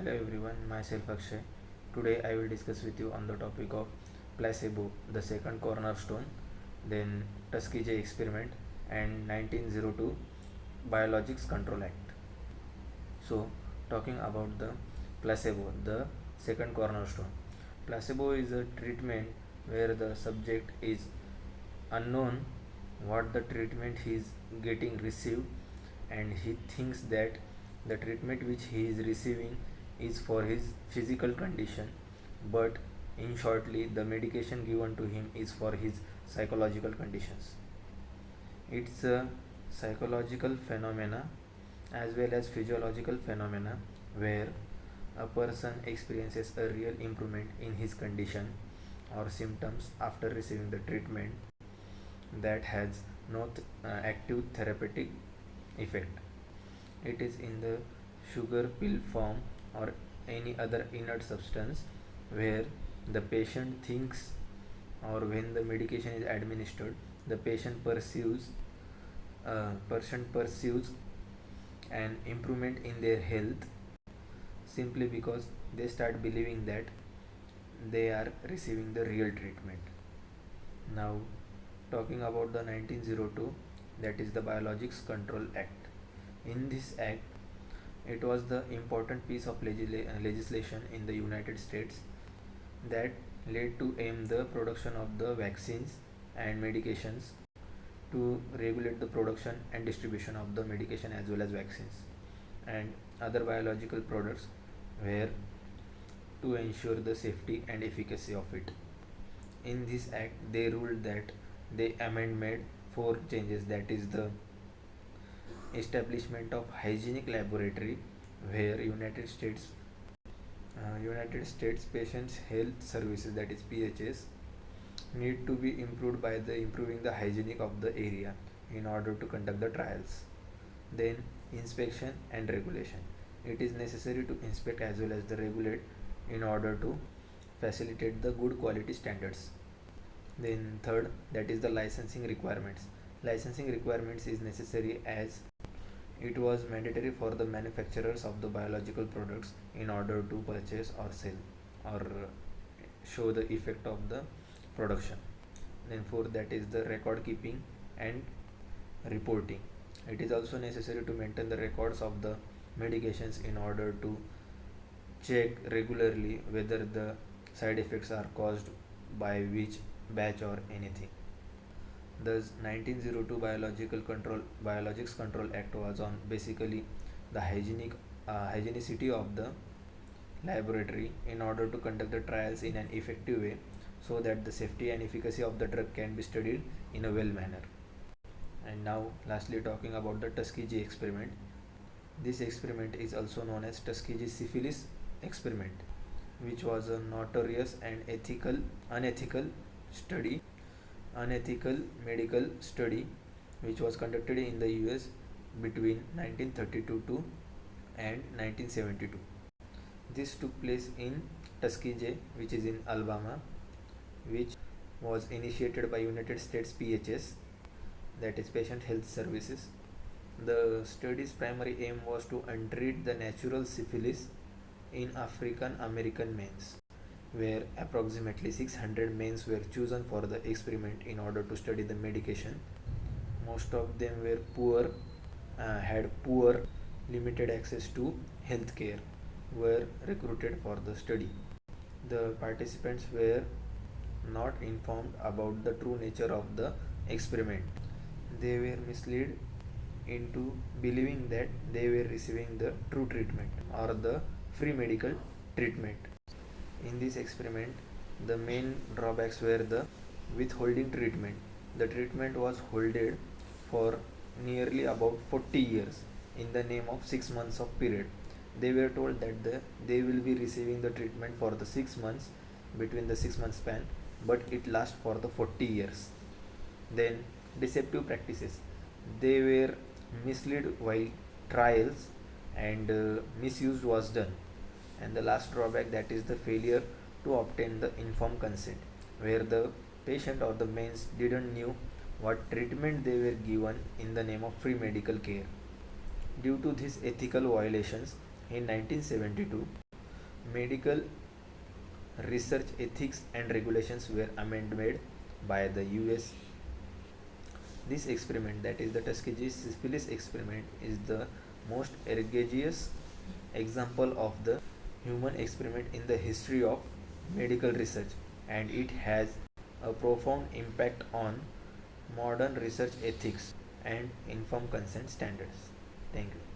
Hello everyone, myself Akshay. Today I will discuss with you on the topic of placebo, the second cornerstone, then Tuskegee experiment, and 1902 Biologics Control Act. So, talking about the placebo, the second cornerstone. Placebo is a treatment where the subject is unknown what the treatment he is getting received, and he thinks that the treatment which he is receiving is for his physical condition, but in shortly the medication given to him is for his psychological conditions. It's a psychological phenomena as well as physiological phenomena where a person experiences a real improvement in his condition or symptoms after receiving the treatment that has no active therapeutic effect. It is in the sugar pill form or any other inert substance where the patient thinks, or when the medication is administered, the patient perceives an improvement in their health simply because they start believing that they are receiving the real treatment. Now, talking about the 1902, that is the Biologics Control Act. In this act, it was the important piece of legislation in the United States that led to aim the production of the vaccines and medications, to regulate the production and distribution of the medication as well as vaccines and other biological products, where to ensure the safety and efficacy of it. In this act, they ruled that they made four changes, that is the establishment of hygienic laboratory where United States Patients Health Services, that is PHS, need to be improved by the improving the hygienic of the area in order to conduct the trials. Then inspection and regulation. It is necessary to inspect as well as the regulate in order to facilitate the good quality standards. Then third, that is the licensing requirements. Licensing requirements is necessary as it was mandatory for the manufacturers of the biological products in order to purchase or sell or show the effect of the production. Then fourth, that is the record keeping and reporting. It is also necessary to maintain the records of the medications in order to check regularly whether the side effects are caused by which batch or anything. Thus, 1902 Biologics Control Act was on basically the hygienicity of the laboratory in order to conduct the trials in an effective way, so that the safety and efficacy of the drug can be studied in a well manner. And now, lastly, talking about the Tuskegee experiment. This experiment is also known as Tuskegee syphilis experiment, which was a notorious and unethical medical study which was conducted in the US between 1932 to and 1972. This took place in Tuskegee, which is in Alabama, which was initiated by United States PHS, that is Patient Health Services. The study's primary aim was to untreat the natural syphilis in African American males, where approximately 600 males were chosen for the experiment in order to study the medication. Most of them had poor, limited access to healthcare, were recruited for the study. The participants were not informed about the true nature of the experiment. They were misled into believing that they were receiving the true treatment or the free medical treatment. In this experiment, the main drawbacks were the withholding treatment. The treatment was holded for nearly about 40 years in the name of 6 months of period. They were told that they will be receiving the treatment for the 6 months, between the 6 month span, but it lasts for the 40 years. Then deceptive practices. They were misled while trials, and misuse was done. And the last drawback, that is the failure to obtain the informed consent, where the patient or the mens didn't knew what treatment they were given in the name of free medical care. Due to these ethical violations, in 1972 medical research ethics and regulations were amended by the US. This experiment, that is the Tuskegee syphilis experiment, is the most egregious example of the human experiment in the history of medical research, and it has a profound impact on modern research ethics and informed consent standards. Thank you.